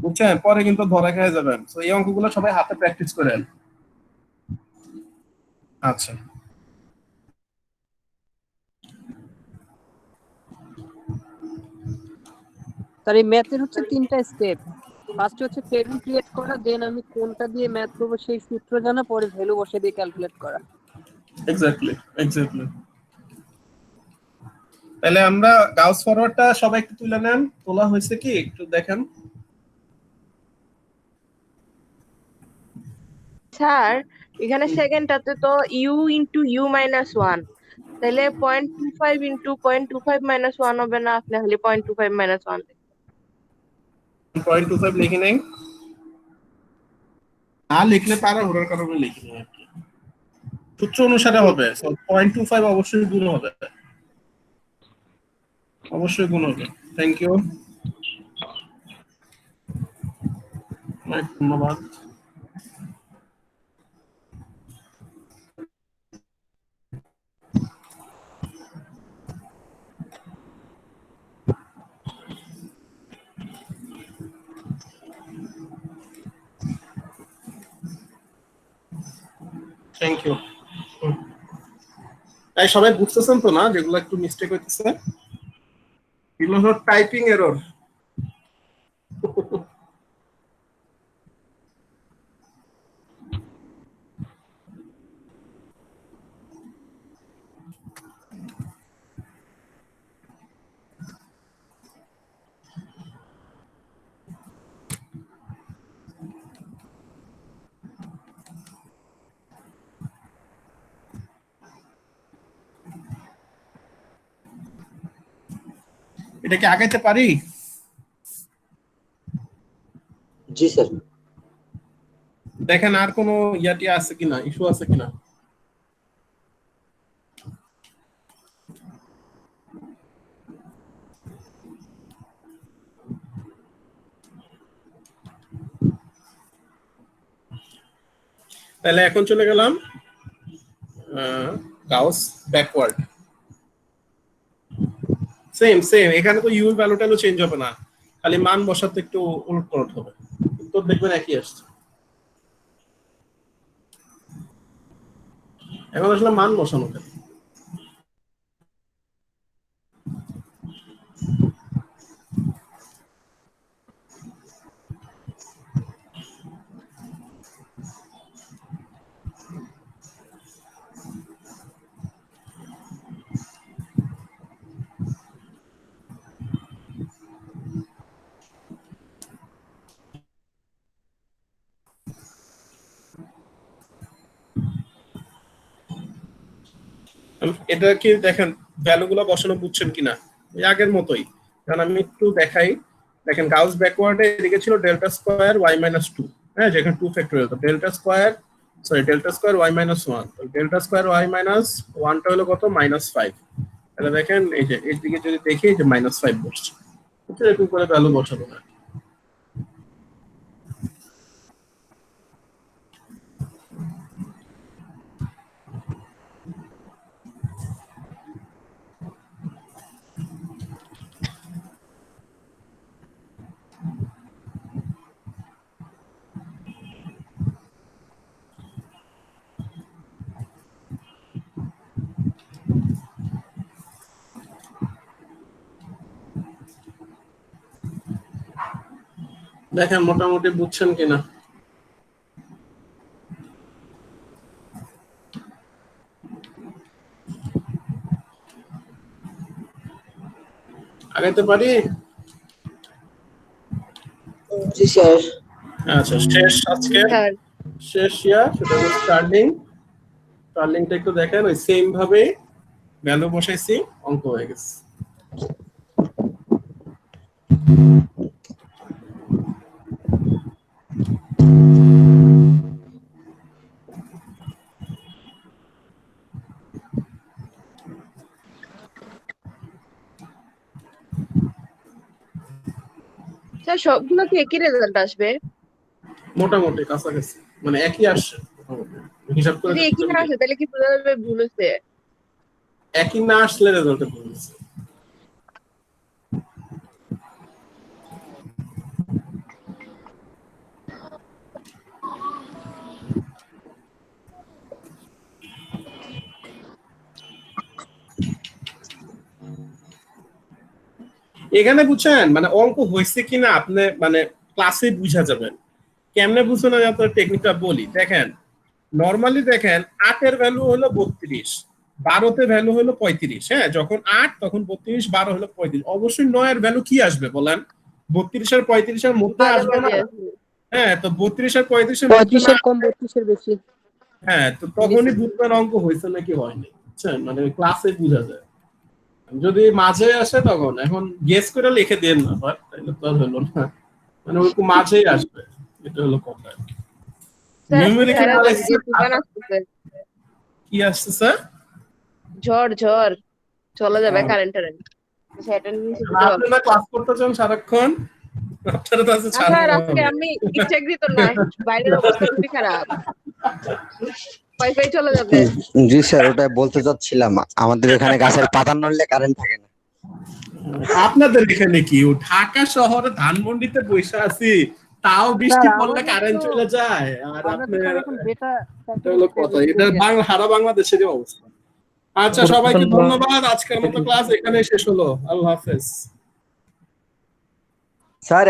বুঝছেন? পরে কিন্তু ধরা খেয়ে যাবেন। তো এই অঙ্কগুলো সবাই হাতে প্র্যাকটিস করেন। আচ্ছা তার এই ম্যাথের হচ্ছে তিনটা স্টেপ। ফার্স্ট হচ্ছে টেবিল ক্রিয়েট করা, দেন আমি কোনটা দিয়ে ম্যাথ করবো সেই সূত্র জানা, পরে ভ্যালু বসে দিয়ে ক্যালকুলেট করা। এক্স্যাক্টলি। তাহলে আমরা গাউস ফরওয়ার্ডটা সবাই একটু তুলে নেন, তোলা হয়েছে কি একটু দেখেন। স্যার এখানে সেকেন্ডটাতে তো ইউ ইন্টু ইউ মাইনাস 1, তাহলে 0.25 ইন্টু 0.25 মাইনাস 1 হবে না? আপনি খালি 0.25 মাইনাস 1 0.25 লিখে নেই, না লিখলে তারা ওরার কারণে লিখে নেই আর কি। সূত্র অনুসারে হবে, 0.25 অবশ্যই গুণ হবে, অবশ্যই গুণ হবে। থ্যাংক ইউ, ধন্যবাদ। Thank you. তাই সবাই বুঝতেছেন তো না যেগুলো একটু মিস্টেক হইতেছে? এগুলো হলো টাইপিং এরর। এটা কি আগাইতে পারি? জি স্যার। দেখেন আর কোনো ইয়াটি আছে কিনা, ইস্যু আছে কিনা। তাহলে এখন চলে গেলাম গাউস ব্যাকওয়ার্ড। সেম এখানে তো ইউ ভ্যালুটা চেঞ্জ হবে না, খালি মান বসাতে একটু উলট হবে, উত্তর দেখবেন একই আসছে। এখন আসলে মান বসানো হবে। এটা কি দেখেন ভ্যালু গুলো বসানো বুঝছেন কিনা, ওই আগের মতোই। কারণ আমি একটু দেখাই, দেখেন গাউস ব্যাকওয়ার্ডে এদিকে ছিল ডেল্টা স্কয়ার y মাইনাস 2, হ্যাঁ যেখানে 2 ফ্যাক্টরিয়াল, তো ডেল্টা স্কয়ার y মাইনাস 1, তো ডেল্টা স্কয়ার y মাইনাস 1 টা হলো কত -5। তাহলে দেখেন এই যে এর দিকে যদি দেখি যে -5 বসছে, তো এরকম করে ভ্যালু বসাবো না। দেখেন মোটামুটি বুঝছেন কিনা। আগাইতে পারি? জি স্যার। আচ্ছা শেষ আজকে স্যার শেষ সেটা হলো স্টার্লিংটা একটু দেখেন, ওই সেম ভাবে ভ্যালু বসাইছি, অঙ্ক হয়ে গেছে। স্যার সবগুলো কি একই রেজাল্ট আসবে? মোটামুটি কাছাকাছি, মানে একই আসছে মোটামুটি। হিসাব করে যদি একই না আসে তাহলে কি বোঝা যাবে ভুল হয়েছে? একই না আসলে রেজাল্টে ভুল হয়েছে। এখানে বুঝছেন মানে অঙ্ক হয়েছে কিনা আপনি মানে ক্লাসে বুঝা যাবেন। কেমনে বুঝছেন আমি আপনার টেকনিকটা বলি। দেখেন নরমালি দেখেন 8 এর ভ্যালু হলো 32, 12 তে ভ্যালু হলো 35, হ্যাঁ যখন 8 তখন 32, 12 হলো 35। অবশ্যই 9 এর ভ্যালু কি আসবে বলেন? 32 আর 35 এর মধ্যে আসবে না? হ্যাঁ তো 32 আর 35 এর মধ্যে 35 এর কম 32 এর বেশি। হ্যাঁ তো তখনই বুঝবেন অঙ্ক হয়েছে নাকি হয়নি, বুঝছেন? মানে ক্লাসে বোঝা যায়। যদি মাঝে আসে তখন এখন গেস করে লিখে দেন না, বাট তাহলে তো আর হলো না, মানে ওই মাঝেই আসবে, এটা হলো কথা। নিউমেরিক্যাল কি আসছে স্যার? ঝড় চলে যাবে কারেন্টের। আপনারা ক্লাস করতে চান সারাক্ষণ, আপনারা তো আছে ছাড়া। স্যার আজকে আমি ইচ্ছাকৃত না, বাইরের অবস্থা খুবই খারাপ, ওয়াইফাই চলে যাবে। জি স্যার, ওটাই বলতে চাচ্ছিলাম, আমাদের এখানে গাছের পাতা নড়লে কারেন্ট থাকে না। আপনাদের এখানে কি ঢাকা শহরে ধানমন্ডিতে বসে আছি, তাও বৃষ্টি পড়লে কারেন্ট চলে যায়, আর আপনার এটা হলো কথা। এটা সারা বাংলাদেশেরই অবস্থা। আচ্ছা সবাইকে ধন্যবাদ, আজকের মতো ক্লাস এখানে শেষ হলো, আল্লাহ হাফেজ। স্যার